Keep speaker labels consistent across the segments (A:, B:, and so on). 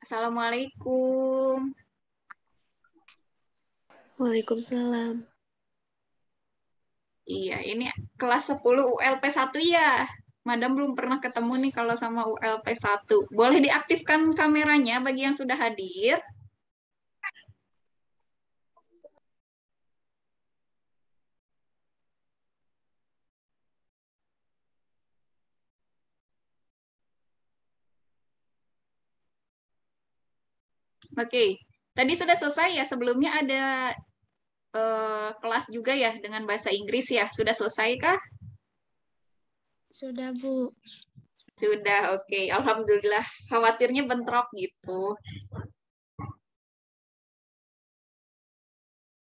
A: Assalamualaikum.
B: Waalaikumsalam.
A: Iya, ini kelas 10 ULP 1 ya. Madam belum pernah ketemu nih kalau sama ULP 1. Boleh diaktifkan kameranya bagi yang sudah hadir? Oke, tadi sudah selesai ya. Sebelumnya ada kelas juga ya dengan bahasa Inggris ya. Sudah selesai kah?
C: Sudah, Bu.
A: Sudah, oke. Alhamdulillah. Khawatirnya bentrok gitu.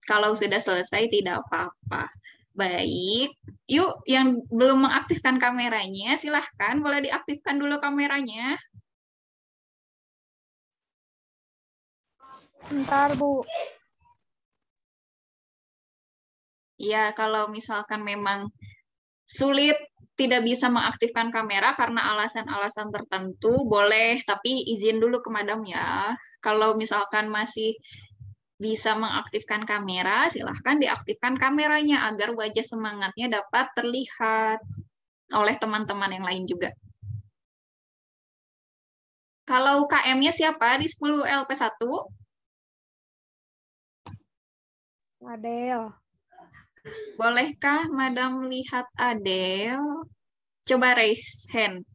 A: Kalau sudah selesai tidak apa-apa. Baik, yuk yang belum mengaktifkan kameranya, silahkan boleh diaktifkan dulu kameranya.
C: Bentar, Bu.
A: Ya, kalau misalkan memang sulit tidak bisa mengaktifkan kamera karena alasan-alasan tertentu, boleh, tapi izin dulu ke madam ya. Kalau misalkan masih bisa mengaktifkan kamera, silahkan diaktifkan kameranya agar wajah semangatnya dapat terlihat oleh teman-teman yang lain juga. Kalau KM-nya siapa di 10 LP1?
C: Adel.
A: Bolehkah Madam lihat Adele? Coba raise hand.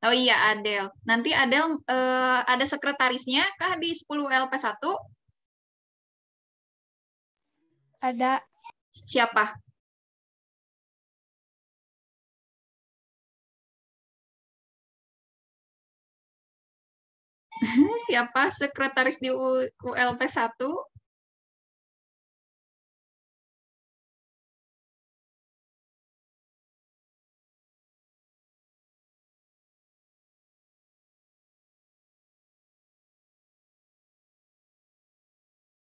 A: Oh iya, Adele. Nanti Adele ada sekretarisnya kah di 10 LP1?
C: Ada.
A: Siapa? Siapa sekretaris di ULP1?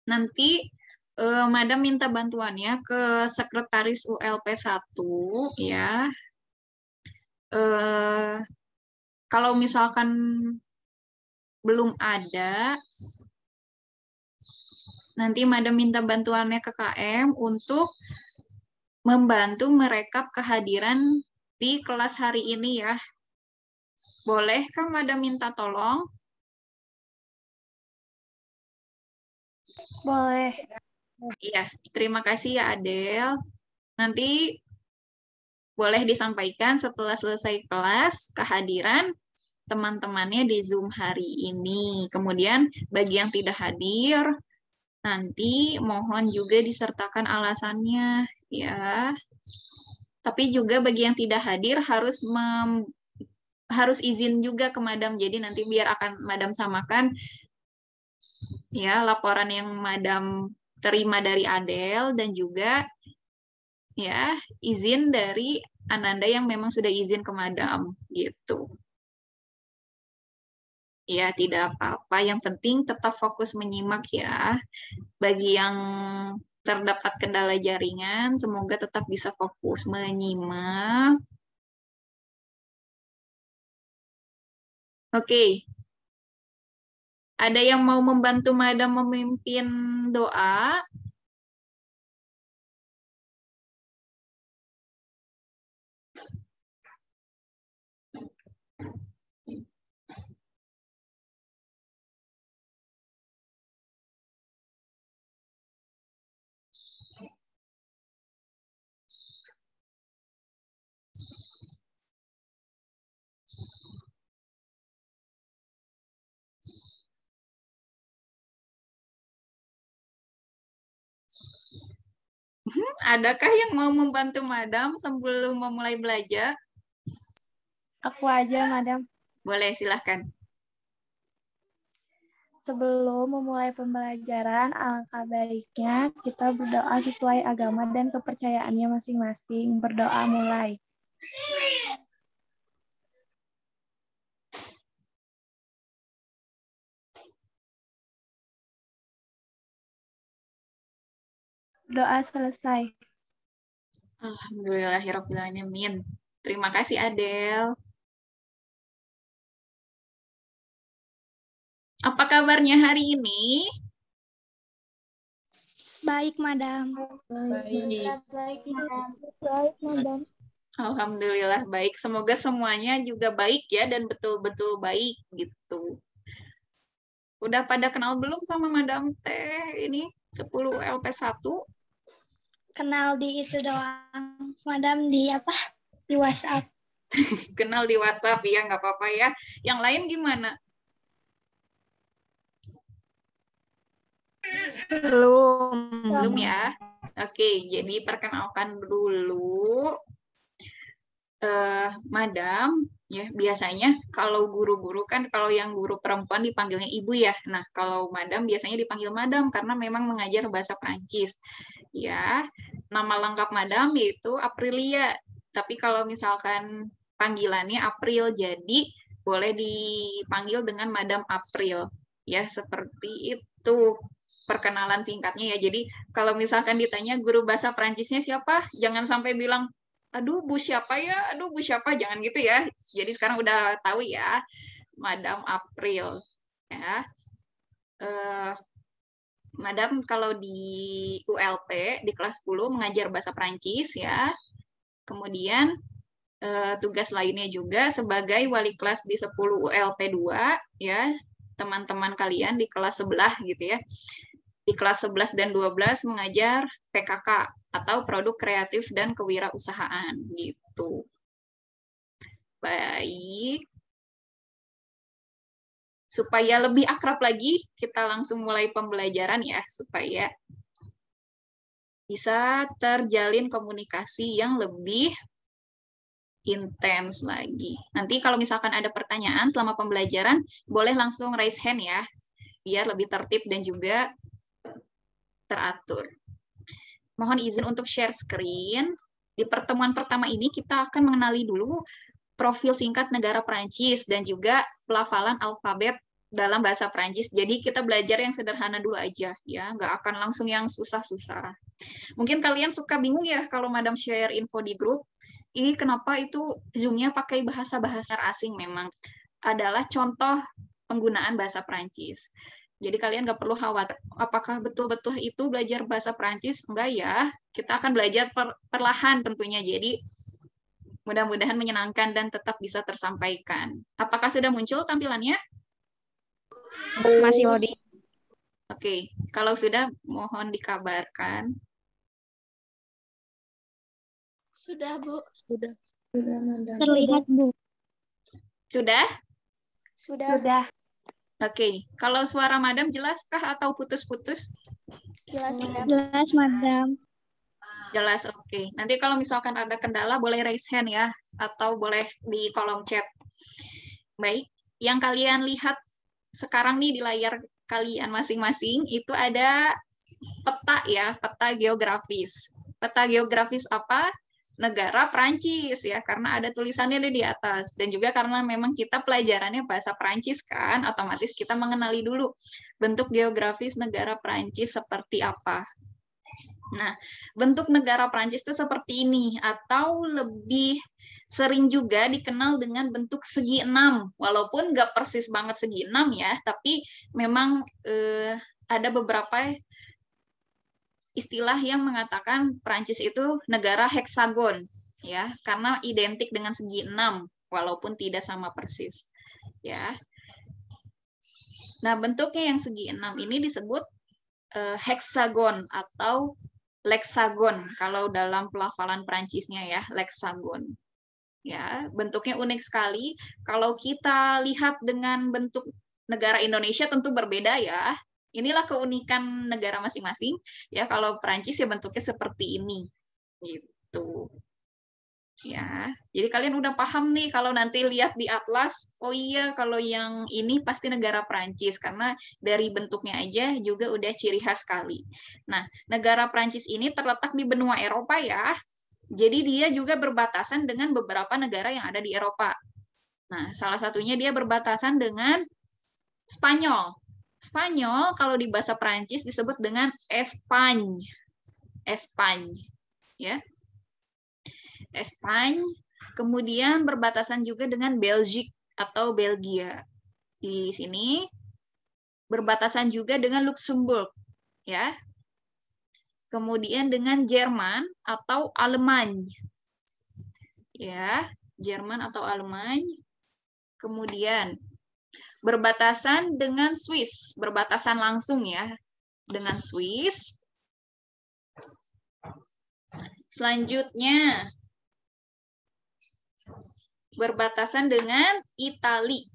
A: Nanti Madam minta bantuannya ke sekretaris ULP1 ya. Eh, Kalau misalkan belum ada, nanti Madam minta bantuannya ke KM untuk membantu merekap kehadiran di kelas hari ini ya. Bolehkah Madam minta tolong?
C: Boleh.
A: Iya, terima kasih ya Adel. Nanti boleh disampaikan setelah selesai kelas kehadiran teman-temannya di Zoom hari ini. Kemudian bagi yang tidak hadir, nanti mohon juga disertakan alasannya ya. Tapi juga bagi yang tidak hadir harus izin juga ke Madam. Jadi nanti biar akan Madam samakan ya laporan yang Madam terima dari Adele dan juga ya izin dari Ananda yang memang sudah izin ke Madam gitu. Ya, tidak apa-apa. Yang penting tetap fokus menyimak ya. Bagi yang terdapat kendala jaringan, semoga tetap bisa fokus menyimak. Oke, ada yang mau membantu Madam memimpin doa? Adakah yang mau membantu Madam sebelum memulai belajar?
C: Aku aja, Madam.
A: Boleh, silahkan.
C: Sebelum memulai pembelajaran, alangkah baiknya kita berdoa sesuai agama dan kepercayaannya masing-masing. Berdoa mulai. Doa selesai.
A: Alhamdulillahirrahmanirrahim. Terima kasih Adel. Apa kabarnya hari ini?
D: Baik, Madam.
A: Baik.
D: Baik, Madam.
C: Baik, Madam.
A: Alhamdulillah baik. Semoga semuanya juga baik ya dan betul-betul baik gitu. Udah pada kenal belum sama Madam Teh ini 10 LP1?
D: Kenal di itu doang. Madam di apa? Di WhatsApp.
A: Kenal di WhatsApp ya, nggak apa-apa ya. Yang lain gimana? Belum ya? Oke, jadi perkenalkan dulu. Madam, ya biasanya kalau guru-guru kan kalau yang guru perempuan dipanggilnya ibu ya. Nah, kalau madam biasanya dipanggil madam karena memang mengajar bahasa Prancis. Ya, nama lengkap madam yaitu Aprilia. Tapi kalau misalkan panggilannya April, jadi boleh dipanggil dengan Madam April. Ya, seperti itu perkenalan singkatnya ya. Jadi kalau misalkan ditanya guru bahasa Prancisnya siapa, jangan sampai bilang aduh Bu siapa ya, aduh Bu siapa, jangan gitu ya. Jadi sekarang udah tahu ya, Madam April. Ya. Madam kalau di ULP di kelas 10 mengajar bahasa Prancis ya. Kemudian tugas lainnya juga sebagai wali kelas di 10 ULP 2 ya, teman-teman kalian di kelas sebelah gitu ya. Di kelas 11 dan 12 mengajar PKK atau produk kreatif dan kewirausahaan gitu. Baik. Supaya lebih akrab lagi, kita langsung mulai pembelajaran ya, supaya bisa terjalin komunikasi yang lebih intens lagi. Nanti kalau misalkan ada pertanyaan selama pembelajaran, boleh langsung raise hand ya, biar lebih tertib dan juga teratur. Mohon izin untuk share screen. Di pertemuan pertama ini kita akan mengenali dulu profil singkat negara Prancis dan juga pelafalan alfabet dalam bahasa Prancis. Jadi kita belajar yang sederhana dulu aja ya, nggak akan langsung yang susah-susah. Mungkin kalian suka bingung ya kalau Madam share info di grup. Ini kenapa itu Zoom-nya pakai bahasa-bahasa asing memang adalah contoh penggunaan bahasa Prancis. Jadi kalian nggak perlu khawatir, apakah betul-betul itu belajar bahasa Prancis? Enggak ya, kita akan belajar perlahan tentunya. Jadi mudah-mudahan menyenangkan dan tetap bisa tersampaikan. Apakah sudah muncul tampilannya?
B: Masih loading.
A: Oke, kalau sudah mohon dikabarkan.
C: Sudah, Bu.
B: Sudah.
D: Terlihat, Bu.
A: Sudah?
C: Sudah.
A: Oke, kalau suara Madam jelaskah atau putus-putus?
C: Jelas, Madam.
D: Jelas, Madam.
A: Jelas, oke. Nanti kalau misalkan ada kendala boleh raise hand ya, atau boleh di kolom chat. Baik, yang kalian lihat sekarang nih di layar kalian masing-masing itu ada peta ya, peta geografis. Peta geografis apa? Negara Prancis ya, karena ada tulisannya di atas. Dan juga karena memang kita pelajarannya bahasa Prancis kan, otomatis kita mengenali dulu bentuk geografis negara Prancis seperti apa. Nah, bentuk negara Prancis itu seperti ini, atau lebih sering juga dikenal dengan bentuk segi enam, walaupun nggak persis banget segi enam ya, tapi memang ada beberapa istilah yang mengatakan Prancis itu negara heksagon, ya, karena identik dengan segi enam, walaupun tidak sama persis, ya. Nah, bentuknya yang segi enam ini disebut heksagon atau leksagon kalau dalam pelafalan Prancisnya ya, leksagon. Ya, bentuknya unik sekali. Kalau kita lihat dengan bentuk negara Indonesia tentu berbeda ya. Inilah keunikan negara masing-masing. Ya, kalau Prancis ya bentuknya seperti ini. Gitu. Ya, jadi kalian udah paham nih kalau nanti lihat di atlas, oh iya kalau yang ini pasti negara Prancis karena dari bentuknya aja juga udah ciri khas sekali. Nah, negara Prancis ini terletak di benua Eropa ya. Jadi dia juga berbatasan dengan beberapa negara yang ada di Eropa. Nah, salah satunya dia berbatasan dengan Spanyol. Spanyol kalau di bahasa Prancis disebut dengan Espagne. Espagne, ya. Espagne, kemudian berbatasan juga dengan Belgium atau Belgia. Di sini berbatasan juga dengan Luxembourg, ya. Kemudian dengan Jerman atau Alemañ. Ya, Jerman atau Alemañ. Kemudian berbatasan dengan Swiss, berbatasan langsung ya dengan Swiss. Selanjutnya berbatasan dengan Italia.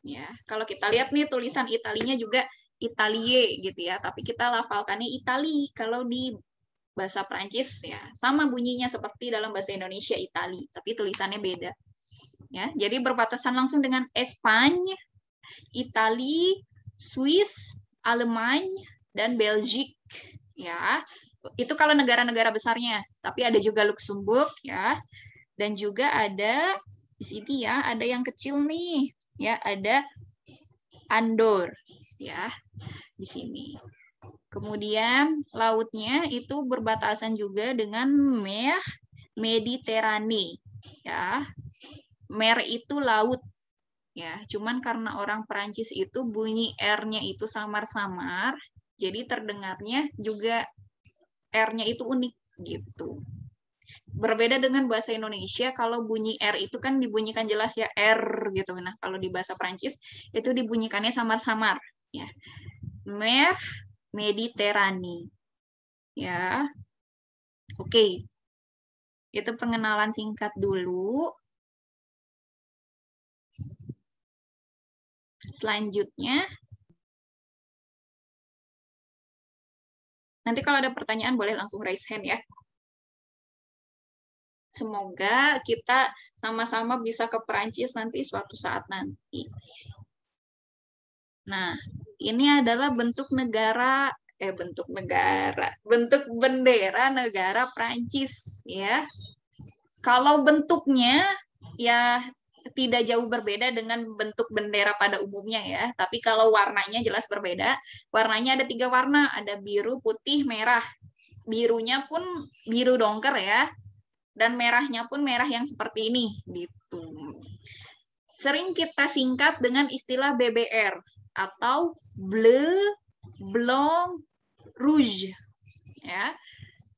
A: Ya, kalau kita lihat nih tulisan Italinya juga Italie gitu ya, tapi kita lafalkannya Itali. Kalau di bahasa Prancis ya sama bunyinya seperti dalam bahasa Indonesia Itali, tapi tulisannya beda. Ya, jadi berbatasan langsung dengan Espanya, Italia, Swiss, Alemañ, dan Belgique. Ya, itu kalau negara-negara besarnya. Tapi ada juga Luxembourg ya, dan juga ada di sini ya, ada yang kecil nih. Ya, ada Andorra ya di sini. Kemudian lautnya itu berbatasan juga dengan Mer Mediterane ya. Mer itu laut ya. Cuman karena orang Perancis itu bunyi R-nya itu samar-samar, jadi terdengarnya juga R-nya itu unik gitu. Berbeda dengan bahasa Indonesia, kalau bunyi R itu kan dibunyikan jelas ya, R gitu. Nah, kalau di bahasa Prancis itu dibunyikannya samar-samar ya. Mer Mediterane. Ya. Oke. Itu pengenalan singkat dulu. Selanjutnya nanti kalau ada pertanyaan boleh langsung raise hand ya. Semoga kita sama-sama bisa ke Perancis nanti suatu saat nanti. Nah, ini adalah bentuk bendera negara Perancis ya. Kalau bentuknya ya tidak jauh berbeda dengan bentuk bendera pada umumnya ya, tapi kalau warnanya jelas berbeda. Warnanya ada 3 warna, ada biru, putih, merah. Birunya pun biru dongker ya, dan merahnya pun merah yang seperti ini gitu. Sering kita singkat dengan istilah BBR atau bleu, blanc, rouge ya.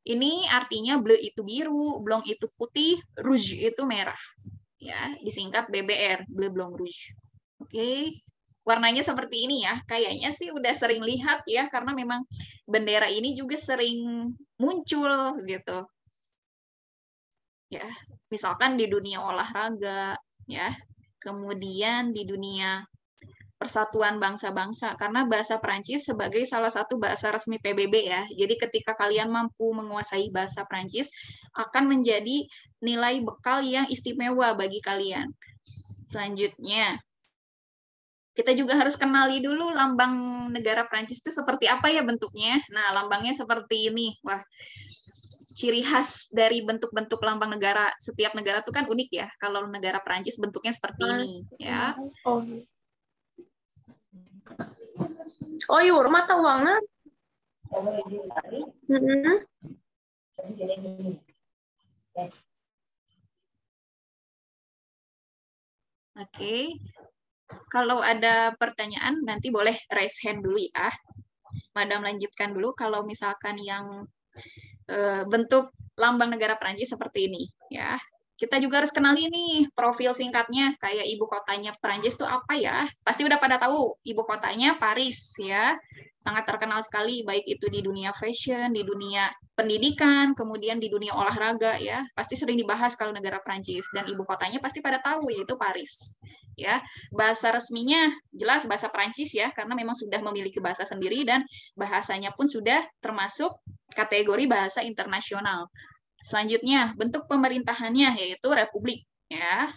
A: Ini artinya bleu itu biru, blanc itu putih, rouge itu merah ya, disingkat BBR, bleu, blanc, rouge. Oke. Warnanya seperti ini ya. Kayaknya sih udah sering lihat ya, karena memang bendera ini juga sering muncul gitu. Ya, misalkan di dunia olahraga ya, kemudian di dunia persatuan bangsa-bangsa, karena bahasa Prancis sebagai salah satu bahasa resmi PBB ya. Jadi ketika kalian mampu menguasai bahasa Prancis akan menjadi nilai bekal yang istimewa bagi kalian. Selanjutnya, kita juga harus kenali dulu lambang negara Prancis itu seperti apa ya bentuknya. Nah, lambangnya seperti ini. Wah, ciri khas dari bentuk-bentuk lambang negara, setiap negara itu kan unik ya. Kalau negara Prancis bentuknya seperti ini ya.
B: Oh, iya, mata uangnya.
A: Oke. Kalau ada pertanyaan nanti boleh raise hand dulu ya. Madam lanjutkan dulu kalau misalkan yang bentuk lambang negara Prancis seperti ini ya. Kita juga harus kenali nih profil singkatnya, kayak ibu kotanya Prancis itu apa ya? Pasti udah pada tahu, ibu kotanya Paris ya. Sangat terkenal sekali baik itu di dunia fashion, di dunia pendidikan, kemudian di dunia olahraga ya. Pasti sering dibahas kalau negara Prancis, dan ibu kotanya pasti pada tahu yaitu Paris. Ya, bahasa resminya jelas bahasa Prancis ya, karena memang sudah memiliki bahasa sendiri dan bahasanya pun sudah termasuk kategori bahasa internasional. Selanjutnya, bentuk pemerintahannya yaitu republik ya.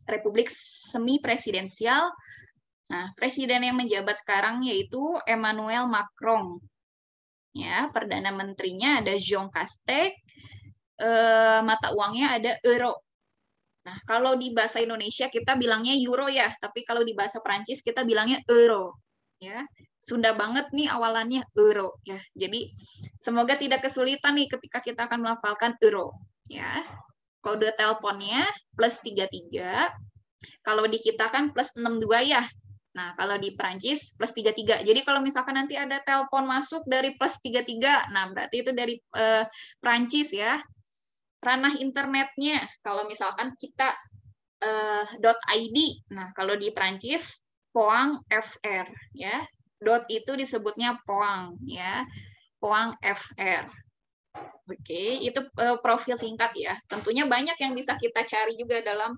A: Republik semi presidensial. Nah, presiden yang menjabat sekarang yaitu Emmanuel Macron. Ya, perdana menterinya ada Jean Castex. Mata uangnya ada euro. Nah, kalau di bahasa Indonesia kita bilangnya euro ya, tapi kalau di bahasa Prancis kita bilangnya euro. Ya, Sunda banget nih awalannya euro ya. Jadi semoga tidak kesulitan nih ketika kita akan melafalkan euro ya. Kode teleponnya +33. Kalau di kita kan +62 ya. Nah, kalau di Perancis plus 33. Jadi kalau misalkan nanti ada telepon masuk dari plus 33, nah berarti itu dari Perancis ya. Ranah internetnya, kalau misalkan kita .id, nah kalau di Perancis Poang FR ya. Dot itu disebutnya Poang ya. Poang FR. Oke, itu profil singkat ya. Tentunya banyak yang bisa kita cari juga dalam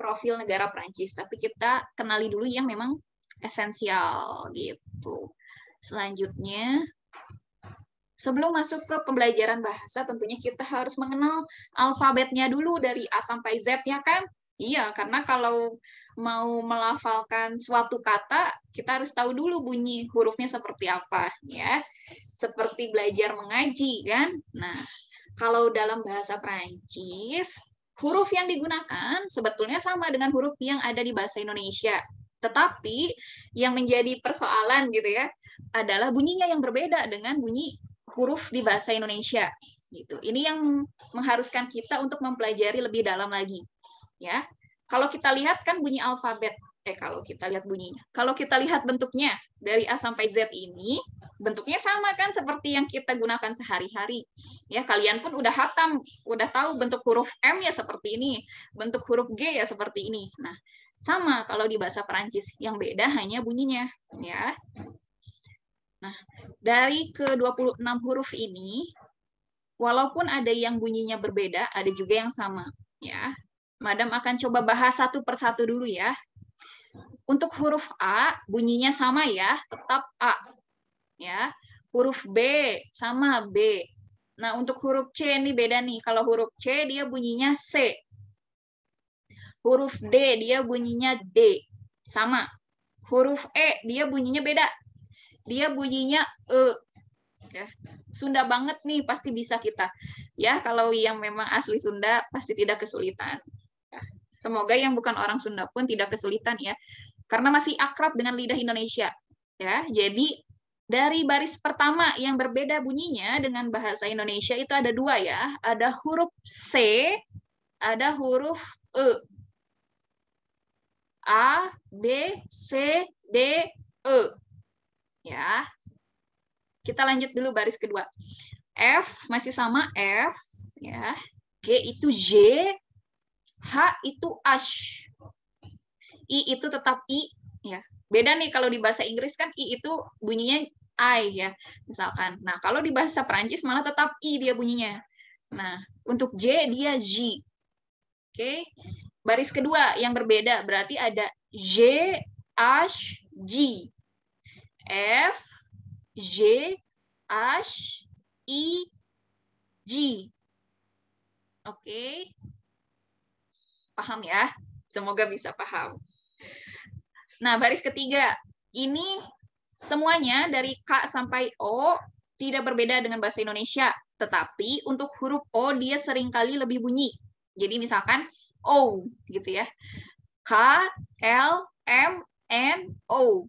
A: profil negara Prancis, tapi kita kenali dulu yang memang esensial gitu. Selanjutnya, sebelum masuk ke pembelajaran bahasa, tentunya kita harus mengenal alfabetnya dulu dari A sampai Z ya kan? Iya, karena kalau mau melafalkan suatu kata, kita harus tahu dulu bunyi hurufnya seperti apa, ya. Seperti belajar mengaji, kan? Nah, kalau dalam bahasa Prancis, huruf yang digunakan sebetulnya sama dengan huruf yang ada di bahasa Indonesia. Tetapi yang menjadi persoalan gitu ya, adalah bunyinya yang berbeda dengan bunyi huruf di bahasa Indonesia. Gitu. Ini yang mengharuskan kita untuk mempelajari lebih dalam lagi. Ya, kalau kita lihat kan bunyi alfabet, kalau kita lihat bunyinya, kalau kita lihat bentuknya dari A sampai Z ini, bentuknya sama kan seperti yang kita gunakan sehari-hari. Ya, kalian pun udah hatam, udah tahu bentuk huruf M ya seperti ini, bentuk huruf G ya seperti ini. Nah, sama kalau di bahasa Perancis, yang beda hanya bunyinya, ya. Nah, dari ke-26 huruf ini, walaupun ada yang bunyinya berbeda, ada juga yang sama, ya. Madam akan coba bahas satu persatu dulu ya. Untuk huruf A, bunyinya sama ya, tetap A. Ya. Huruf B, sama B. Nah, untuk huruf C ini beda nih. Kalau huruf C, dia bunyinya C. Huruf D, dia bunyinya D. Sama. Huruf E, dia bunyinya beda. Dia bunyinya E. Ya. Sunda banget nih, pasti bisa kita. Ya, kalau yang memang asli Sunda, pasti tidak kesulitan. Semoga yang bukan orang Sunda pun tidak kesulitan ya, karena masih akrab dengan lidah Indonesia. Ya, jadi dari baris pertama yang berbeda bunyinya dengan bahasa Indonesia itu ada dua ya, ada huruf C, ada huruf E. A, B, C, D, E. Ya, kita lanjut dulu baris kedua. F masih sama F, ya. G itu J. H itu ash. I itu tetap I, ya. Beda nih kalau di bahasa Inggris kan I itu bunyinya I ya, misalkan. Nah, kalau di bahasa Perancis malah tetap I dia bunyinya. Nah, untuk J dia J. Oke. Baris kedua yang berbeda berarti ada J, H, G. F, J, H, I, G. Oke. Paham ya? Semoga bisa paham. Nah, baris ketiga. Ini semuanya dari K sampai O tidak berbeda dengan bahasa Indonesia. Tetapi untuk huruf O dia seringkali lebih bunyi. Jadi misalkan O gitu ya. K, L, M, N, O.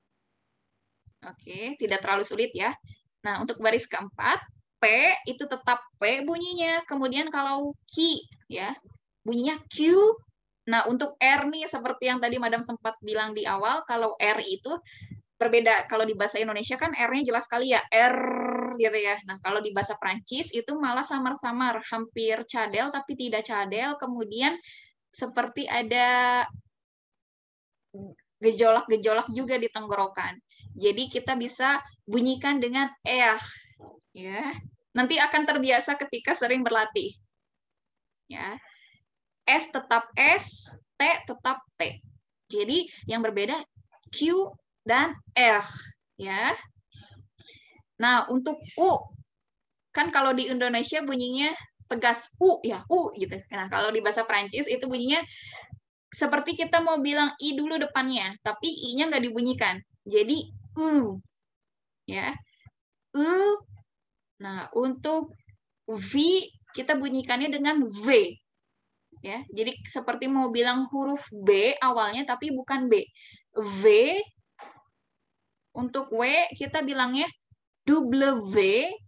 A: Oke, tidak terlalu sulit ya. Nah, untuk baris keempat, P itu tetap P bunyinya. Kemudian kalau Q ya, bunyinya Q. Nah, untuk R nih, seperti yang tadi Madam sempat bilang di awal, kalau R itu berbeda. Kalau di bahasa Indonesia kan R-nya jelas sekali ya, R gitu ya. Nah, kalau di bahasa Prancis itu malah samar-samar, hampir cadel tapi tidak cadel. Kemudian seperti ada gejolak-gejolak juga di tenggorokan. Jadi kita bisa bunyikan dengan R. Ya. Nanti akan terbiasa ketika sering berlatih. Ya. S tetap S, T tetap T. Jadi yang berbeda Q dan R, ya. Nah, untuk U kan kalau di Indonesia bunyinya tegas U ya, U gitu. Nah, kalau di bahasa Prancis itu bunyinya seperti kita mau bilang I dulu depannya, tapi I-nya nggak dibunyikan. Jadi U. Ya. U. Nah, untuk V kita bunyikannya dengan V. Ya, jadi seperti mau bilang huruf B awalnya tapi bukan B. V. Untuk W kita bilangnya W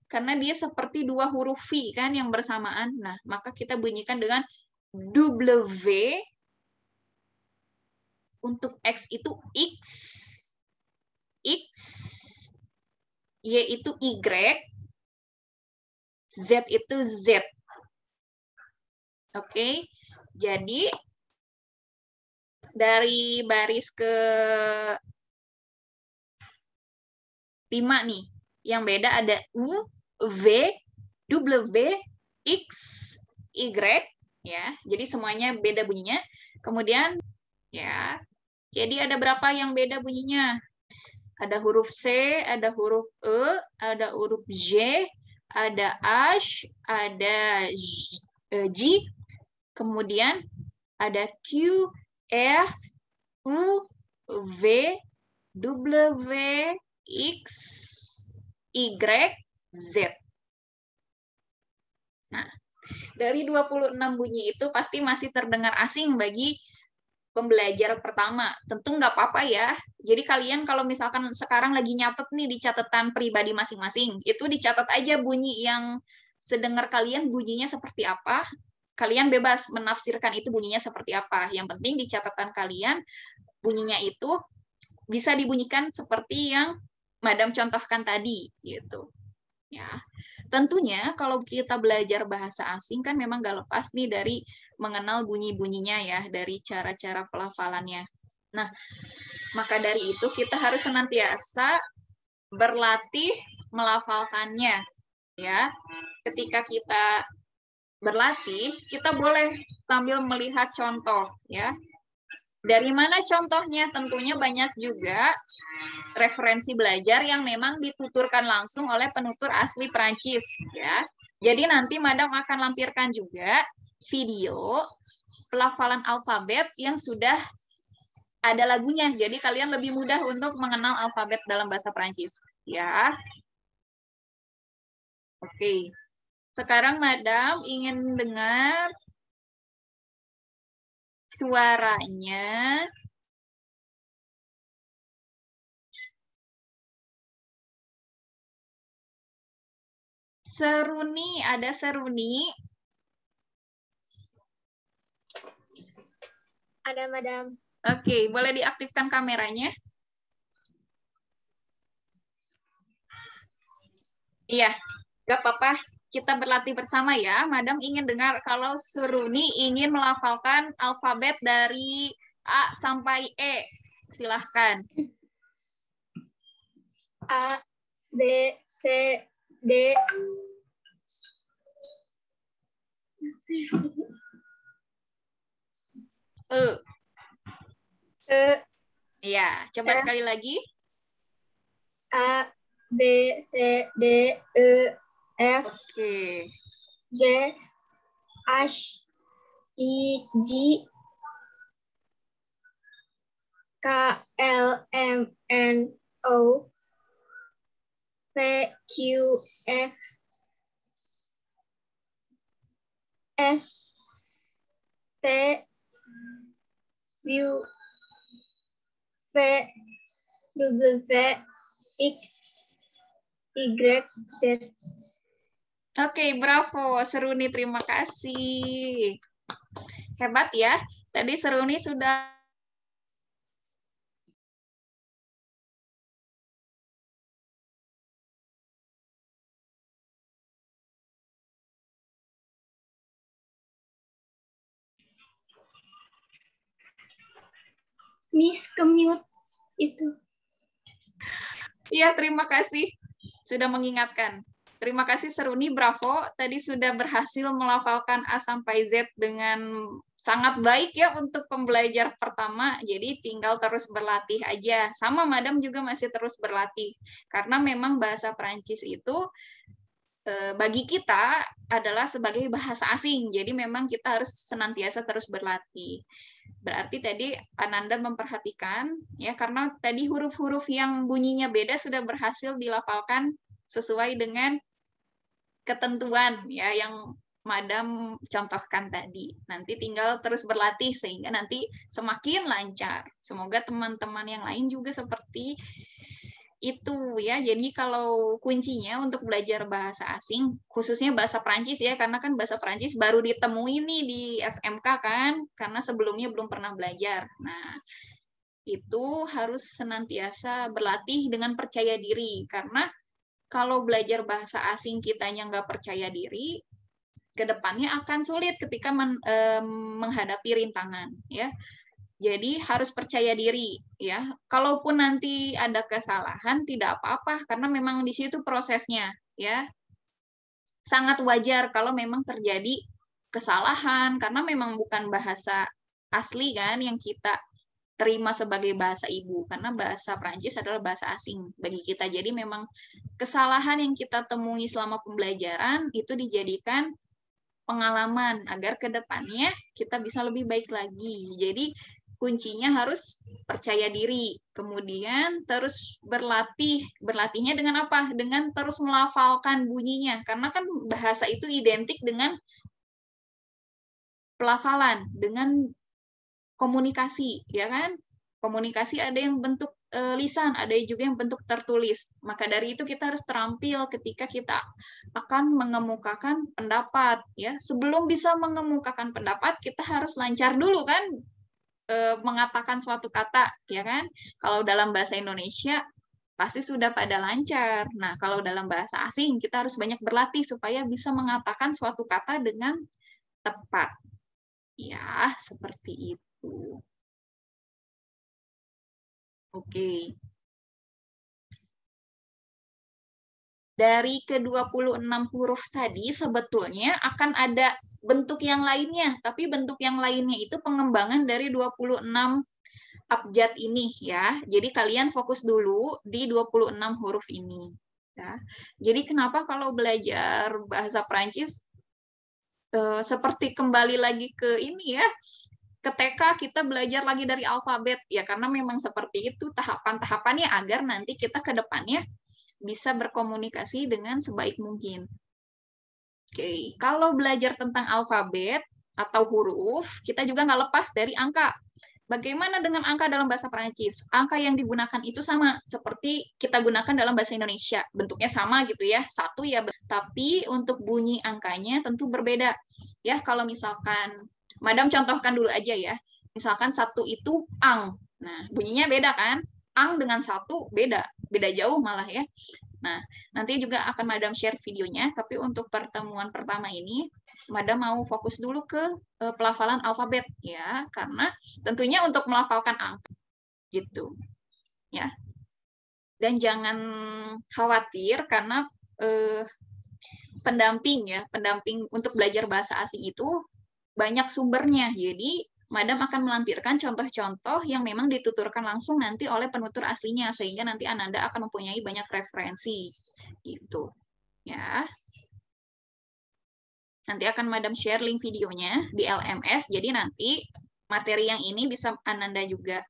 A: karena dia seperti dua huruf V kan yang bersamaan. Nah, maka kita bunyikan dengan W. untuk X itu X, Y itu Y, Z itu Z. Oke, jadi dari baris ke 5 nih, yang beda ada U, V, W, X, Y, ya. Jadi semuanya beda bunyinya. Kemudian, ya, jadi ada berapa yang beda bunyinya? Ada huruf C, ada huruf E, ada huruf J, ada H, ada G, kemudian ada Q, R, U, V, W, X, Y, Z. Nah, dari 26 bunyi itu pasti masih terdengar asing bagi pembelajar pertama. Tentu nggak apa-apa ya. Jadi kalian kalau misalkan sekarang lagi nyatet nih di catatan pribadi masing-masing, itu dicatat aja bunyi yang sedengar kalian bunyinya seperti apa. Kalian bebas menafsirkan itu bunyinya seperti apa. Yang penting di catatan kalian bunyinya itu bisa dibunyikan seperti yang Madam contohkan tadi, gitu. Ya, tentunya kalau kita belajar bahasa asing kan memang nggak lepas nih dari mengenal bunyi-bunyinya ya, dari cara-cara pelafalannya. Nah, maka dari itu kita harus senantiasa berlatih melafalkannya, ya. Ketika kita berlatih, kita boleh sambil melihat contoh, ya. Dari mana contohnya? Tentunya banyak juga referensi belajar yang memang dituturkan langsung oleh penutur asli Perancis, ya. Jadi nanti Madam akan lampirkan juga video pelafalan alfabet yang sudah ada lagunya. Jadi kalian lebih mudah untuk mengenal alfabet dalam bahasa Perancis, ya. Oke. Sekarang Madam ingin dengar suaranya. Seruni, ada Seruni?
D: Ada, Madam.
A: Oke, boleh diaktifkan kameranya? Iya, gak apa-apa. Kita berlatih bersama ya. Madam ingin dengar kalau Seruni ingin melafalkan alfabet dari A sampai E. Silahkan.
D: A, B, C, D.
A: E.
D: E.
A: Iya, coba sekali lagi.
D: A, B, C, D, E, F,
A: Oke.
D: J, H, I, J, K, L, M, N, O, P, Q, F, S, T, U, V, W, X, Y, Z.
A: Oke, bravo. Seruni, terima kasih. Hebat ya. Tadi Seruni sudah
D: Miss ke-mute itu.
A: Iya, terima kasih sudah mengingatkan. Terima kasih Seruni, bravo. Tadi sudah berhasil melafalkan A sampai Z dengan sangat baik ya untuk pembelajar pertama. Jadi tinggal terus berlatih aja. Sama Madam juga masih terus berlatih. Karena memang bahasa Perancis itu bagi kita adalah sebagai bahasa asing. Jadi memang kita harus senantiasa terus berlatih. Berarti tadi Ananda memperhatikan ya, karena tadi huruf-huruf yang bunyinya beda sudah berhasil dilafalkan sesuai dengan ketentuan ya yang Madam contohkan tadi. Nanti tinggal terus berlatih sehingga nanti semakin lancar. Semoga teman-teman yang lain juga seperti itu ya. Jadi kalau kuncinya untuk belajar bahasa asing, khususnya bahasa Prancis ya, karena kan bahasa Prancis baru ditemui nih di SMK kan, karena sebelumnya belum pernah belajar. Nah, itu harus senantiasa berlatih dengan percaya diri. Karena kalau belajar bahasa asing kitanya nggak percaya diri, kedepannya akan sulit ketika menghadapi rintangan, ya. Jadi harus percaya diri, ya. Kalaupun nanti ada kesalahan tidak apa-apa karena memang di situ prosesnya, ya. Sangat wajar kalau memang terjadi kesalahan karena memang bukan bahasa asli kan yang kita terima sebagai bahasa ibu, karena bahasa Prancis adalah bahasa asing bagi kita. Jadi memang kesalahan yang kita temui selama pembelajaran itu dijadikan pengalaman agar ke depannya kita bisa lebih baik lagi. Jadi kuncinya harus percaya diri, kemudian terus berlatih. Berlatihnya dengan apa? Dengan terus melafalkan bunyinya, karena kan bahasa itu identik dengan pelafalan, dengan komunikasi, ya kan? Komunikasi ada yang bentuk lisan, ada juga yang bentuk tertulis. Maka dari itu kita harus terampil ketika kita akan mengemukakan pendapat, ya. Sebelum bisa mengemukakan pendapat, kita harus lancar dulu kan mengatakan suatu kata, ya kan? Kalau dalam bahasa Indonesia pasti sudah pada lancar. Nah, kalau dalam bahasa asing kita harus banyak berlatih supaya bisa mengatakan suatu kata dengan tepat. Ya, seperti itu. Oke. Dari ke-26 huruf tadi sebetulnya akan ada bentuk yang lainnya, tapi bentuk yang lainnya itu pengembangan dari 26 abjad ini ya. Jadi kalian fokus dulu di 26 huruf ini ya. Jadi kenapa kalau belajar bahasa Prancis seperti kembali lagi ke ini ya, ke TK kita belajar lagi dari alfabet ya, karena memang seperti itu tahapan-tahapannya agar nanti kita ke depannya bisa berkomunikasi dengan sebaik mungkin. Oke, kalau belajar tentang alfabet atau huruf, kita juga nggak lepas dari angka. Bagaimana dengan angka dalam bahasa Perancis? Angka yang digunakan itu sama seperti kita gunakan dalam bahasa Indonesia. Bentuknya sama gitu ya, satu ya, tapi untuk bunyi angkanya tentu berbeda. Ya, kalau misalkan Madam contohkan dulu aja ya. Misalkan satu itu ang. Nah, bunyinya beda kan? Ang dengan satu beda. Beda jauh malah ya. Nah, nanti juga akan Madam share videonya, tapi untuk pertemuan pertama ini, Madam mau fokus dulu ke pelafalan alfabet ya, karena tentunya untuk melafalkan angka gitu. Ya. Dan jangan khawatir karena pendamping untuk belajar bahasa asing itu banyak sumbernya. Jadi, Madam akan melampirkan contoh-contoh yang memang dituturkan langsung nanti oleh penutur aslinya, sehingga nanti Ananda akan mempunyai banyak referensi. Gitu. Ya. Nanti akan Madam share link videonya di LMS, jadi nanti materi yang ini bisa Ananda juga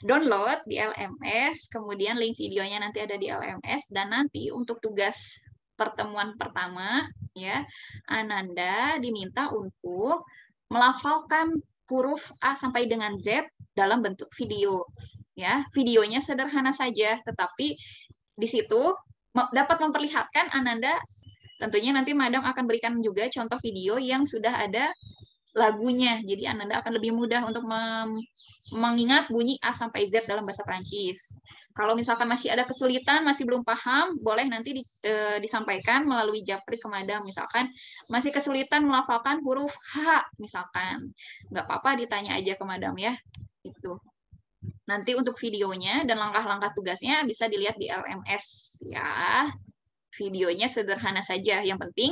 A: download di LMS, kemudian link videonya nanti ada di LMS, dan nanti untuk tugas pertemuan pertama, ya, Ananda diminta untuk melafalkan huruf A sampai dengan Z dalam bentuk video. Ya, videonya sederhana saja, tetapi di situ dapat memperlihatkan Ananda, tentunya nanti Madam akan berikan juga contoh video yang sudah ada lagunya. Jadi Ananda akan lebih mudah untuk mengingat bunyi A sampai Z dalam bahasa Prancis. Kalau misalkan masih ada kesulitan, masih belum paham, boleh nanti disampaikan melalui japri ke Madam. Misalkan masih kesulitan melafalkan huruf H, misalkan. Nggak apa-apa, ditanya aja ke Madam ya. Itu. Nanti untuk videonya dan langkah-langkah tugasnya bisa dilihat di LMS ya. Videonya sederhana saja. Yang penting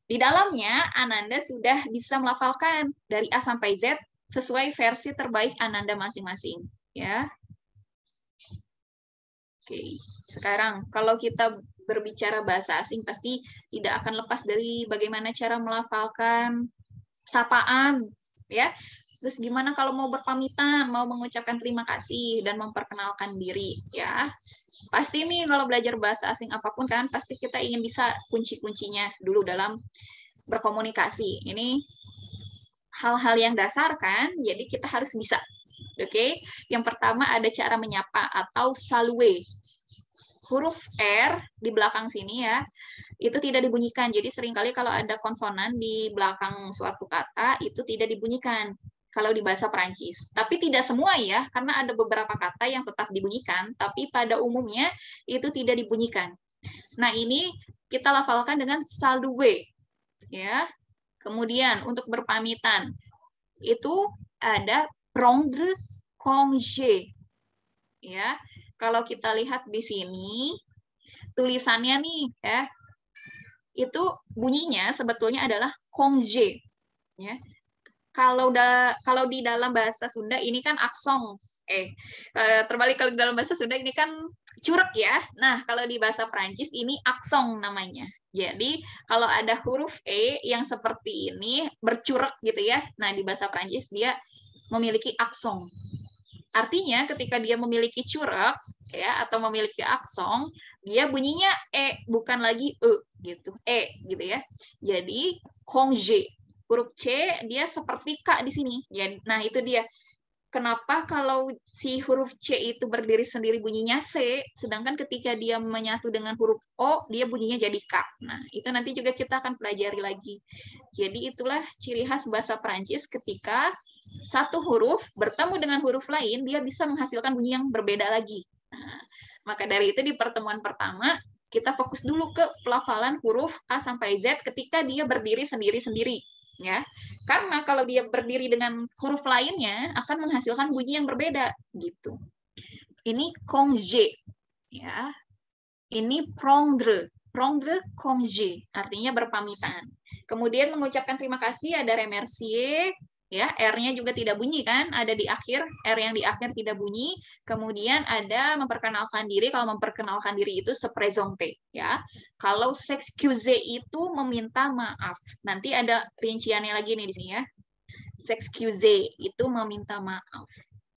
A: di dalamnya Ananda sudah bisa melafalkan dari A sampai Z sesuai versi terbaik Ananda masing-masing, ya. Oke, sekarang kalau kita berbicara bahasa asing pasti tidak akan lepas dari bagaimana cara melafalkan sapaan, ya. Terus gimana kalau mau berpamitan, mau mengucapkan terima kasih dan memperkenalkan diri, ya. Pasti nih kalau belajar bahasa asing apapun kan pasti kita ingin bisa kunci-kuncinya dulu dalam berkomunikasi. Ini hal-hal yang dasar kan, jadi kita harus bisa. Oke, yang pertama ada cara menyapa atau salue. Huruf R di belakang sini ya, itu tidak dibunyikan. Jadi seringkali kalau ada konsonan di belakang suatu kata, itu tidak dibunyikan. kalau di bahasa Perancis. Tapi tidak semua ya, karena ada beberapa kata yang tetap dibunyikan, tapi pada umumnya itu tidak dibunyikan. Nah, ini kita lafalkan dengan saluer, ya. Kemudian untuk berpamitan itu ada prendre congé, ya. Kalau kita lihat di sini tulisannya nih, ya, itu bunyinya sebetulnya adalah congé, ya. Kalau di dalam bahasa Sunda ini kan aksong, terbalik, kalau di dalam bahasa Sunda ini kan curek ya. Nah, kalau di bahasa Perancis ini aksong namanya. Jadi, kalau ada huruf E yang seperti ini bercurek gitu ya. Nah, di bahasa Perancis dia memiliki aksong. Artinya ketika dia memiliki curek ya atau memiliki aksong, dia bunyinya E, bukan lagi E gitu. E gitu ya. Jadi, congé. Huruf C dia seperti K di sini. Nah, itu dia. Kenapa kalau si huruf C itu berdiri sendiri bunyinya C, sedangkan ketika dia menyatu dengan huruf O, dia bunyinya jadi K. Nah, itu nanti juga kita akan pelajari lagi. Jadi itulah ciri khas bahasa Perancis ketika satu huruf bertemu dengan huruf lain, dia bisa menghasilkan bunyi yang berbeda lagi. Nah, maka dari itu di pertemuan pertama, kita fokus dulu ke pelafalan huruf A sampai Z ketika dia berdiri sendiri-sendiri. Ya, karena kalau dia berdiri dengan huruf lainnya akan menghasilkan bunyi yang berbeda gitu. Ini congé, ya. Ini prendre congé, artinya berpamitan. Kemudian mengucapkan terima kasih ada remercier, ya, R-nya juga tidak bunyi kan, ada di akhir, R yang di akhir tidak bunyi. Kemudian ada memperkenalkan diri, kalau memperkenalkan diri itu se présenter, ya. Kalau s'excuser itu meminta maaf. Nanti ada rinciannya lagi nih di sini ya. S'excuser itu meminta maaf,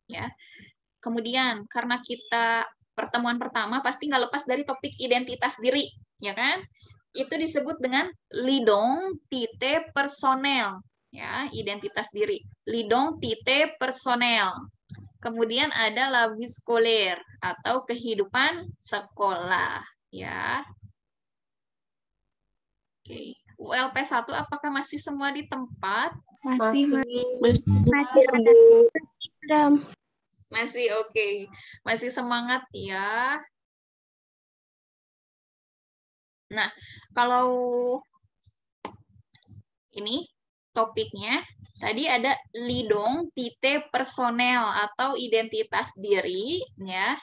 A: ya. Kemudian karena kita pertemuan pertama pasti nggak lepas dari topik identitas diri, ya kan? Itu disebut dengan l'identité personnelle. Ya, identitas diri. L'identité personnelle. Kemudian ada la vie scolaire atau kehidupan sekolah, ya. Oke. ULP 1 apakah masih semua di tempat?
C: Masih.
A: Masih, oke. Masih semangat ya. Nah, kalau ini topiknya tadi ada l'identité personnelle atau identitas diri, ya.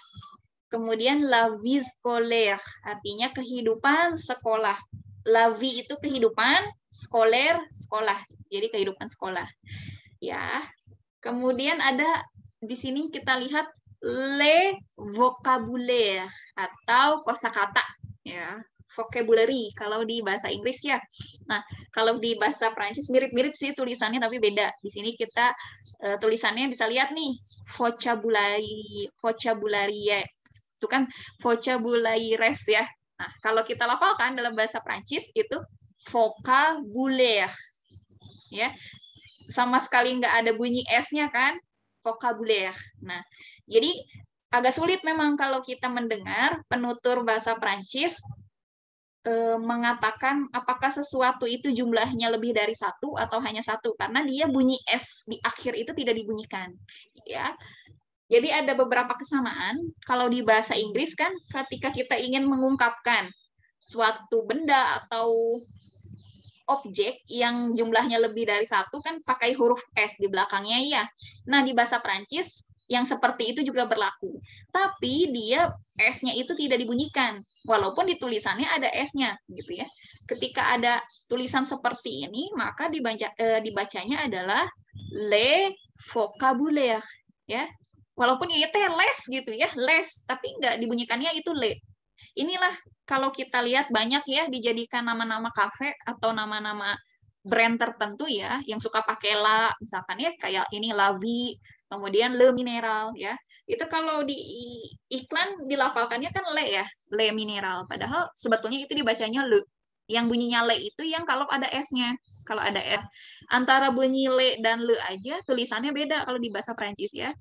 A: Kemudian la vie scolaire artinya kehidupan sekolah. La vie itu kehidupan, scolaire sekolah. Jadi kehidupan sekolah. Ya. Kemudian ada di sini kita lihat le vocabulaire atau kosakata, ya. Vocabulary kalau di bahasa Inggris ya. Nah, kalau di bahasa Prancis mirip-mirip sih tulisannya tapi beda. Di sini kita tulisannya bisa lihat nih, vocabulaire. Itu kan vocabulaires ya. Nah, kalau kita lafalkan dalam bahasa Prancis itu vocabulaire. Ya. Sama sekali nggak ada bunyi S-nya kan? Vocabulaire. Nah, jadi agak sulit memang kalau kita mendengar penutur bahasa Prancis mengatakan apakah sesuatu itu jumlahnya lebih dari satu atau hanya satu, karena dia bunyi S di akhir itu tidak dibunyikan, ya. Jadi ada beberapa kesamaan kalau di bahasa Inggris kan ketika kita ingin mengungkapkan suatu benda atau objek yang jumlahnya lebih dari satu kan pakai huruf S di belakangnya ya. Nah, di bahasa Prancis yang seperti itu juga berlaku. Tapi dia S-nya itu tidak dibunyikan, walaupun di tulisannya ada S-nya, gitu ya. Ketika ada tulisan seperti ini, maka dibacanya adalah le vocabulaire, ya. Walaupun ini teh les gitu ya, les, tapi nggak dibunyikannya itu le. Inilah kalau kita lihat banyak ya dijadikan nama-nama kafe atau nama-nama brand tertentu ya, yang suka pakai la, misalkan ya kayak ini La Vie, kemudian Le Mineral ya. Itu kalau di iklan dilafalkannya kan le ya, Le Mineral. Padahal sebetulnya itu dibacanya le. Yang bunyinya le itu yang kalau ada S-nya. Kalau ada S. Antara bunyi le dan le aja tulisannya beda kalau di bahasa Prancis ya.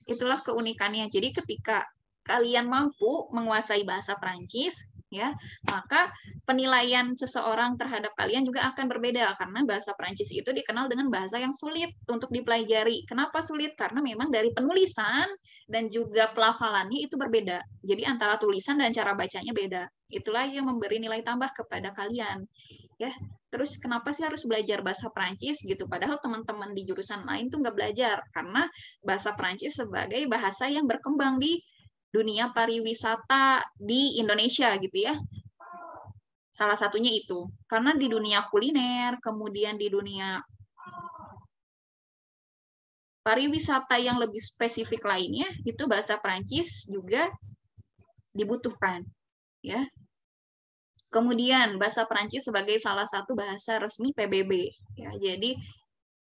A: Itulah keunikannya. Jadi ketika kalian mampu menguasai bahasa Prancis, ya, maka penilaian seseorang terhadap kalian juga akan berbeda karena bahasa Prancis itu dikenal dengan bahasa yang sulit untuk dipelajari. Kenapa sulit? Karena memang dari penulisan dan juga pelafalannya itu berbeda. Jadi antara tulisan dan cara bacanya beda. Itulah yang memberi nilai tambah kepada kalian. Ya, terus kenapa sih harus belajar bahasa Prancis gitu? Padahal teman-teman di jurusan lain tuh nggak belajar karena bahasa Prancis sebagai bahasa yang berkembang di dunia pariwisata di Indonesia gitu ya. Salah satunya itu. Karena di dunia kuliner, kemudian di dunia pariwisata yang lebih spesifik lainnya, itu bahasa Prancis juga dibutuhkan, ya. Kemudian bahasa Prancis sebagai salah satu bahasa resmi PBB, ya. Jadi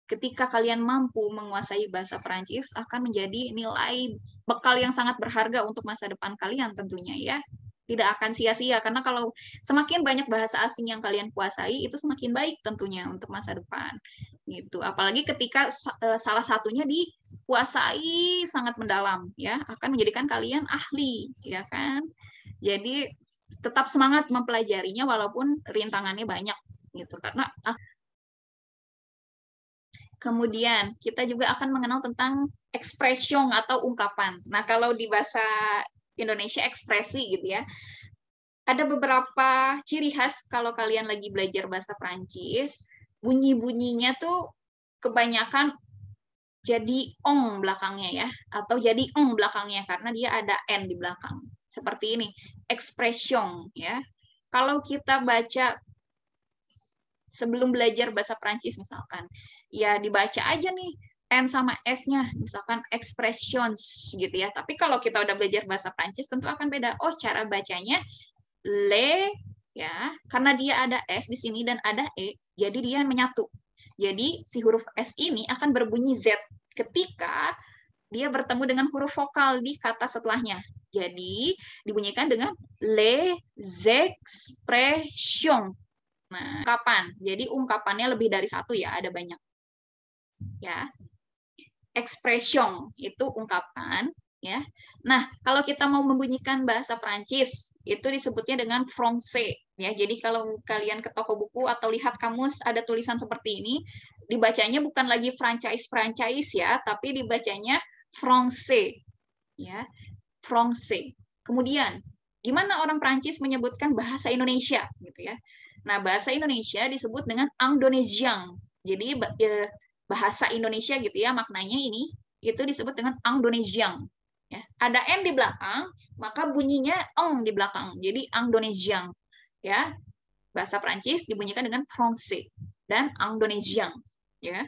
A: ketika kalian mampu menguasai bahasa Prancis akan menjadi nilai bekal yang sangat berharga untuk masa depan kalian tentunya ya. Tidak akan sia-sia karena kalau semakin banyak bahasa asing yang kalian kuasai itu semakin baik tentunya untuk masa depan. Gitu. Apalagi ketika salah satunya dikuasai sangat mendalam ya, akan menjadikan kalian ahli ya kan. Jadi tetap semangat mempelajarinya walaupun rintangannya banyak gitu karena kemudian kita juga akan mengenal tentang ekspresion atau ungkapan. Nah, kalau di bahasa Indonesia ekspresi gitu ya. Ada beberapa ciri khas kalau kalian lagi belajar bahasa Prancis, bunyi-bunyinya tuh kebanyakan jadi ong belakangnya ya, atau jadi ong belakangnya karena dia ada n di belakang. Seperti ini, expression ya. Kalau kita baca sebelum belajar bahasa Prancis misalkan, ya dibaca aja nih N sama S-nya, misalkan expressions gitu ya. Tapi kalau kita udah belajar bahasa Prancis tentu akan beda. Oh, cara bacanya le ya, karena dia ada S di sini dan ada E, jadi dia menyatu. Jadi si huruf S ini akan berbunyi Z ketika dia bertemu dengan huruf vokal di kata setelahnya. Jadi dibunyikan dengan les expressions. Nah, ungkapan. Jadi ungkapannya lebih dari satu ya, ada banyak. Ya. Expression itu ungkapan, ya. Nah, kalau kita mau membunyikan bahasa Prancis, itu disebutnya dengan français, ya. Jadi kalau kalian ke toko buku atau lihat kamus ada tulisan seperti ini, dibacanya bukan lagi franchise ya, tapi dibacanya français, ya. Français. Kemudian, gimana orang Prancis menyebutkan bahasa Indonesia, gitu ya? Nah, bahasa Indonesia disebut dengan Indonesian. Jadi bahasa Indonesia gitu ya, maknanya ini itu disebut dengan Indonesian. Ya, ada n di belakang, maka bunyinya eng di belakang. Jadi Indonesian. Ya. Bahasa Prancis dibunyikan dengan français dan Indonesian, ya.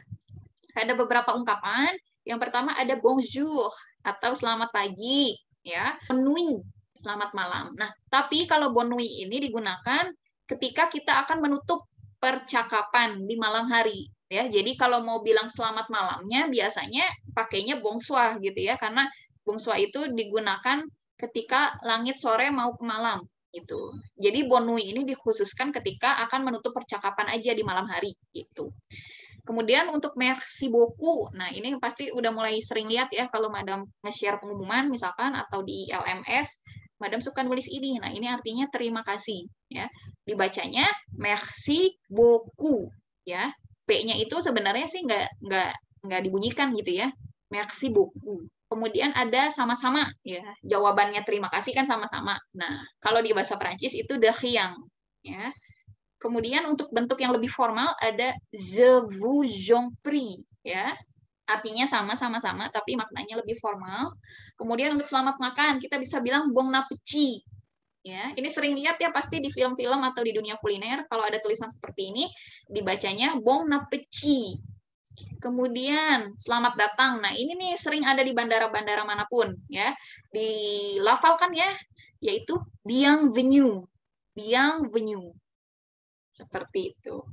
A: Ada beberapa ungkapan. Yang pertama ada bonjour atau selamat pagi, ya. Bonne nuit, selamat malam. Nah, tapi kalau bonne nuit ini digunakan ketika kita akan menutup percakapan di malam hari, ya. Jadi kalau mau bilang selamat malamnya biasanya pakainya bonsoir gitu ya, karena bonsoir itu digunakan ketika langit sore mau ke malam gitu. Jadi bonne nuit ini dikhususkan ketika akan menutup percakapan aja di malam hari gitu. Kemudian untuk merci beaucoup, nah ini pasti udah mulai sering lihat ya kalau Madam nge-share pengumuman misalkan atau di LMS, Madam suka nulis ini. Nah, ini artinya terima kasih ya. Dibacanya merci beaucoup ya. P-nya itu sebenarnya sih nggak dibunyikan gitu ya. Merci beaucoup. Kemudian ada sama-sama ya. Jawabannya terima kasih kan sama-sama. Nah, kalau di bahasa Prancis itu de rien ya. Kemudian untuk bentuk yang lebih formal ada je vous en prie ya. Artinya sama-sama tapi maknanya lebih formal. Kemudian untuk selamat makan kita bisa bilang bon appétit. Ya, ini sering lihat ya pasti di film-film atau di dunia kuliner kalau ada tulisan seperti ini dibacanya bon appétit. Kemudian selamat datang. Nah, ini nih sering ada di bandara-bandara manapun ya. Dilafalkan ya, yaitu bienvenue. Bienvenue. Seperti itu.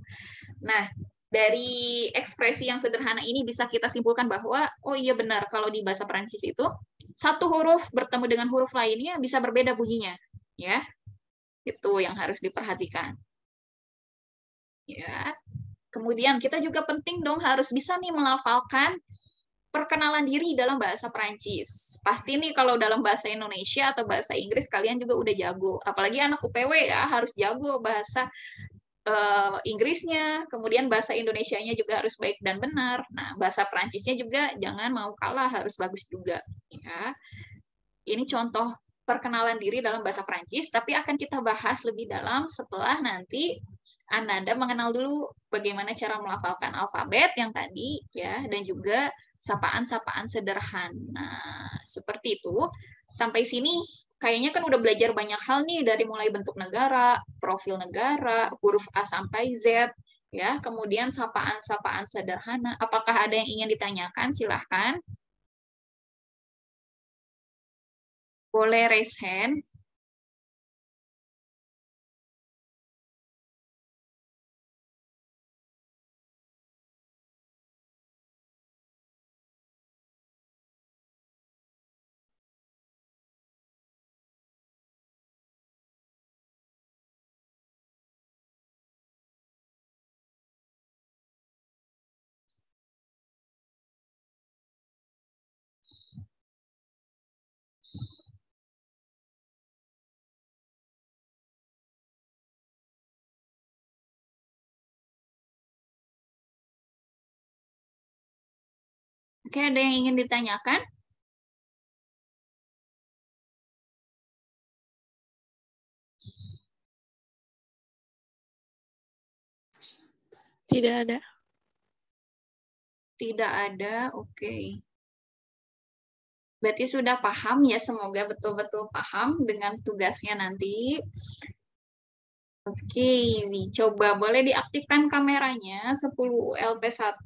A: Nah, dari ekspresi yang sederhana ini bisa kita simpulkan bahwa, oh iya benar, kalau di bahasa Prancis itu, satu huruf bertemu dengan huruf lainnya bisa berbeda bunyinya. Ya, itu yang harus diperhatikan. Ya. Kemudian kita juga penting dong harus bisa nih melafalkan perkenalan diri dalam bahasa Perancis. Pasti nih kalau dalam bahasa Indonesia atau bahasa Inggris kalian juga udah jago. Apalagi anak UPW ya harus jago bahasa Inggrisnya, kemudian bahasa Indonesianya juga harus baik dan benar. Nah, bahasa Perancisnya juga jangan mau kalah, harus bagus juga. Ya, ini contoh perkenalan diri dalam bahasa Perancis, tapi akan kita bahas lebih dalam setelah nanti Ananda mengenal dulu bagaimana cara melafalkan alfabet yang tadi, ya, dan juga sapaan-sapaan sederhana. Seperti itu. Sampai sini kayaknya kan udah belajar banyak hal nih dari mulai bentuk negara, profil negara, huruf A sampai Z, ya, kemudian sapaan-sapaan sederhana. Apakah ada yang ingin ditanyakan? Silahkan. Boleh raise hand. Oke, ada yang ingin ditanyakan?
C: Tidak ada.
A: Tidak ada, oke. Berarti sudah paham ya, semoga betul-betul paham dengan tugasnya nanti. Oke, coba boleh diaktifkan kameranya 10 LP1.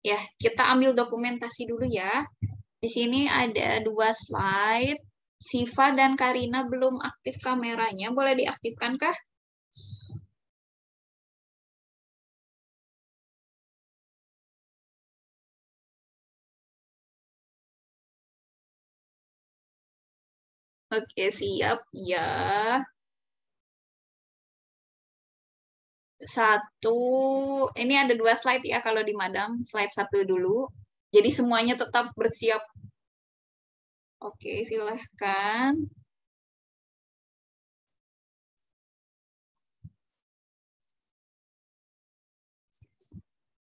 A: Ya, kita ambil dokumentasi dulu ya. Di sini ada 2 slide. Siva dan Karina belum aktif kameranya. Boleh diaktifkan kah? Oke, siap. Ya. 1. Ini ada 2 slide ya kalau di Madam. Slide 1 dulu. Jadi semuanya tetap bersiap. Oke, silahkan.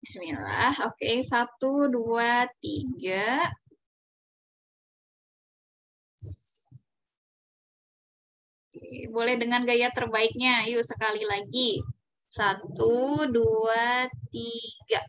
A: Bismillah. Oke, 1, 2, 3. Oke, boleh dengan gaya terbaiknya. Yuk, sekali lagi. 1, 2, 3.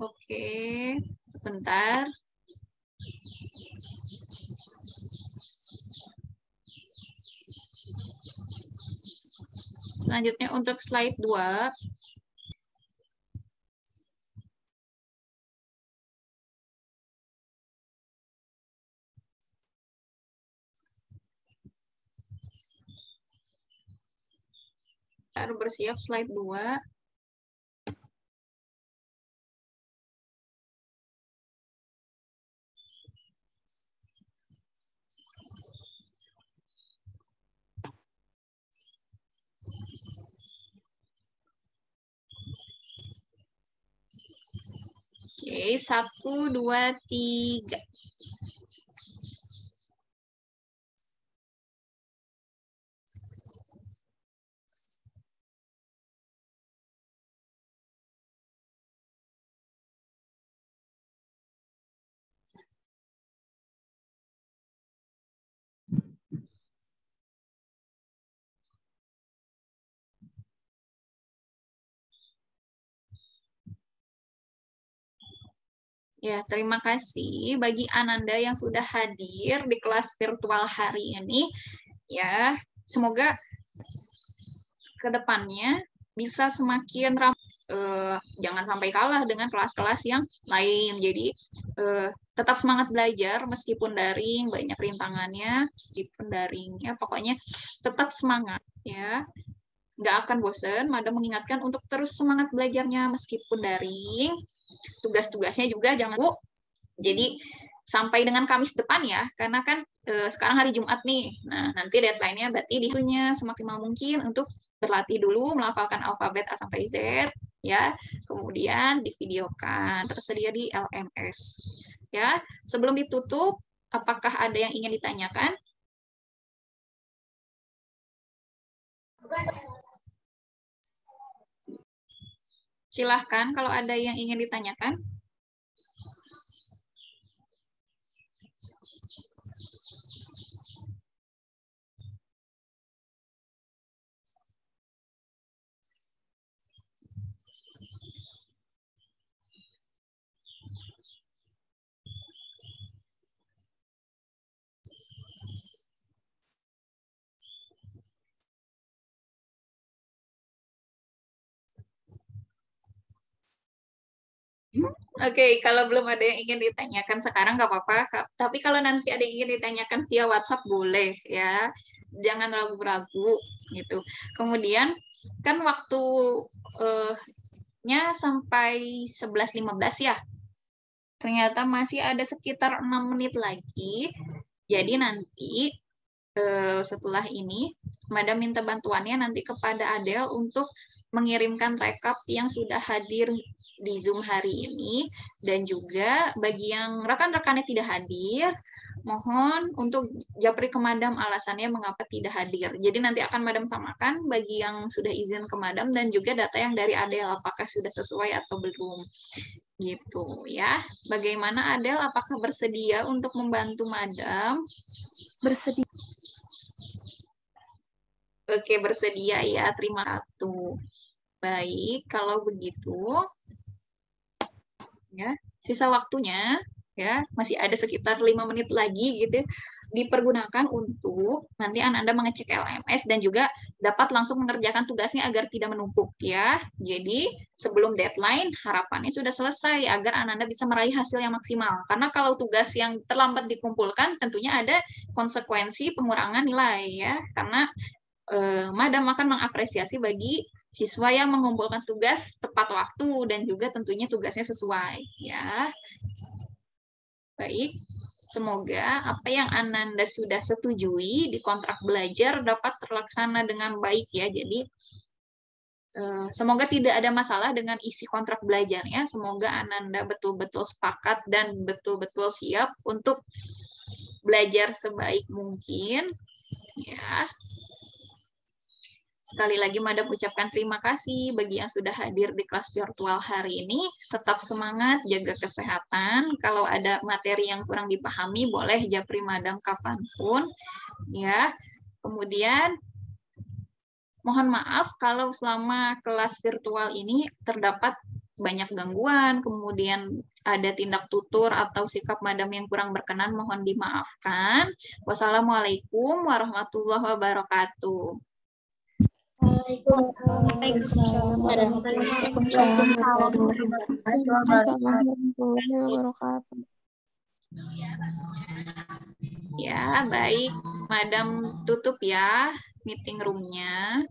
A: Oke, sebentar. Selanjutnya untuk slide 2. Harus bersiap slide 2. Oke, 1, 2, 3. Ya, terima kasih bagi Ananda yang sudah hadir di kelas virtual hari ini. Ya, semoga ke depannya bisa semakin ramai. Jangan sampai kalah dengan kelas-kelas yang lain. Jadi tetap semangat belajar meskipun daring, banyak rintangannya, meskipun daring ya, pokoknya tetap semangat ya. Nggak akan bosen, Madam mengingatkan untuk terus semangat belajarnya meskipun daring. Tugas-tugasnya juga jangan lupa. Jadi sampai dengan Kamis depan ya, karena kan sekarang hari Jumat nih. Nah, nanti deadline-nya berarti dihulunya semaksimal mungkin untuk berlatih dulu melafalkan alfabet A sampai Z ya. Kemudian divideokan, tersedia di LMS. Ya, sebelum ditutup, apakah ada yang ingin ditanyakan? Silahkan kalau ada yang ingin ditanyakan. Oke, kalau belum ada yang ingin ditanyakan sekarang nggak apa-apa. Tapi kalau nanti ada yang ingin ditanyakan via WhatsApp boleh ya. Jangan ragu-ragu gitu. Kemudian kan waktunya sampai 11.15 ya. Ternyata masih ada sekitar 6 menit lagi. Jadi nanti setelah ini Madam minta bantuannya nanti kepada Adele untuk mengirimkan rekap yang sudah hadir di Zoom hari ini, dan juga bagi yang rekan-rekannya tidak hadir, mohon untuk japri ke Madam alasannya mengapa tidak hadir. Jadi nanti akan Madam samakan bagi yang sudah izin ke Madam dan juga data yang dari Adele apakah sudah sesuai atau belum. Gitu ya. Bagaimana Adele, apakah bersedia untuk membantu Madam?
C: Bersedia.
A: Oke, bersedia ya. Terima kasih. Baik, kalau begitu ya, sisa waktunya ya masih ada sekitar 5 menit lagi gitu, dipergunakan untuk nanti Anda mengecek LMS dan juga dapat langsung mengerjakan tugasnya agar tidak menumpuk ya. Jadi sebelum deadline harapannya sudah selesai agar Anda bisa meraih hasil yang maksimal. Karena kalau tugas yang terlambat dikumpulkan tentunya ada konsekuensi pengurangan nilai ya. Karena Madam akan mengapresiasi bagi siswa yang mengumpulkan tugas tepat waktu dan juga tentunya tugasnya sesuai ya. Baik, semoga apa yang Ananda sudah setujui di kontrak belajar dapat terlaksana dengan baik ya. Jadi semoga tidak ada masalah dengan isi kontrak belajarnya. Semoga Ananda betul-betul sepakat dan betul-betul siap untuk belajar sebaik mungkin ya. Sekali lagi Madam ucapkan terima kasih bagi yang sudah hadir di kelas virtual hari ini. Tetap semangat, jaga kesehatan. Kalau ada materi yang kurang dipahami, boleh japri Madam kapanpun. Ya. Kemudian, mohon maaf kalau selama kelas virtual ini terdapat banyak gangguan, kemudian ada tindak tutur atau sikap Madam yang kurang berkenan, mohon dimaafkan. Wassalamualaikum warahmatullahi wabarakatuh.
D: Waalaikumsalam
C: warahmatullahi wabarakatuh.
A: Ya, baik. Madam tutup ya meeting room-nya.